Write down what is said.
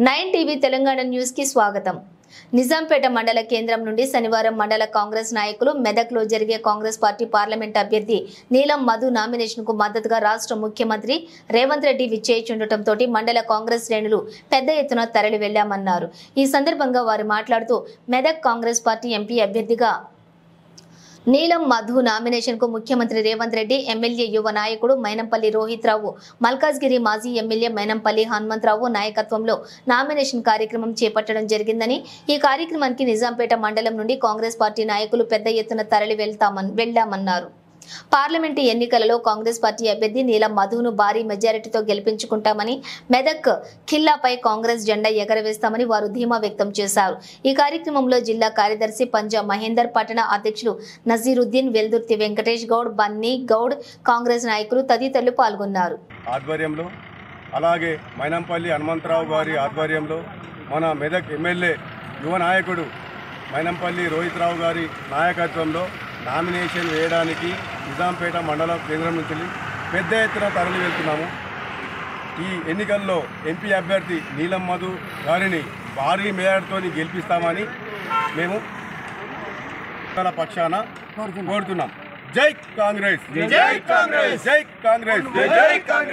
9 TV Telangana news కి స్వాగతం। నిజాంపేట మండల కేంద్రం నుండి శనివారం మండల కాంగ్రెస్ నాయకులు మెదక్లో జరిగే కాంగ్రెస్ పార్టీ పార్లమెంట్ అభ్యర్థి నీలం మధు నామినేషన్ కు మద్దతుగా రాష్ట్ర ముఖ్యమంత్రి రేవంత్ రెడ్డి విచ్చేయుండటంతో మండల కాంగ్రెస్ శ్రేణులు పెద్ద ఎత్తున తరలి వెళ్లామన్నారు। ఈ సందర్భంగా వారు మాట్లాడుతూ మెదక్ కాంగ్రెస్ పార్టీ ఎంపీ అభ్యర్థిగా నీలం మధు నామినేషన్ కు ముఖ్యమంత్రి రేవంత్ రెడ్డి, ఎమ్మెల్యే యువ నాయకుడు మైనంపల్లి రోహిత్ రావు, మల్కాజ్గిరి మాజీ ఎమ్మెల్యే మైనంపల్లి హనుమంతరావు నాయకత్వంలో నామినేషన్ కార్యక్రమం చేపట్టడం జరిగిందని, ఈ కార్యక్రమానికి నిజాంపేట మండలం నుండి కాంగ్రెస్ పార్టీ నాయకులు పెద్ద ఎత్తున తరలి వెళ్లామన్నారు। పార్లమెంటు ఎన్నికలలో కాంగ్రెస్ పార్టీ అభ్యర్థి నీలం మధును భారీ మెజారిటీతో గెలిపించుకుంటామని, మెదక్ ఖిల్లాపై కాంగ్రెస్ జెండా ఎగరవేస్తామని వారు ధీమా వ్యక్తం చేశారు। ఈ కార్యక్రమంలో జిల్లా కార్యదర్శి పంజా మహేందర్, పట్టణ అధ్యక్షులు నజీరుద్దీన్, వెల్దుర్తి వెంకటేష్ గౌడ్, బన్నీ గౌడ్, కాంగ్రెస్ నాయకులు తదితరులు పాల్గొన్నారు। ఆధ్వర్యంలో అలాగే మైనంపల్లి హనుమంతరావు గారి ఆధ్వర్యంలో మన మెదక్ ఎమ్మెల్యే యువ నాయకుడు మైనంపల్లి రోహిత్ రావు గారి నాయకత్వంలో నామినేషన్ వేయడానికి నిజాంపేట మండల కేంద్రం నుంచి పెద్ద ఎత్తున తరలి వెళ్తున్నాము। ఈ ఎన్నికల్లో ఎంపీ అభ్యర్థి నీలం మధు గారిని భారీ మేయర్తో గెలిపిస్తామని మేము పక్షాన కోరుతున్నాం। జై కాంగ్రెస్, జై కాంగ్రెస్, జై కాంగ్రెస్, జై కాంగ్రెస్।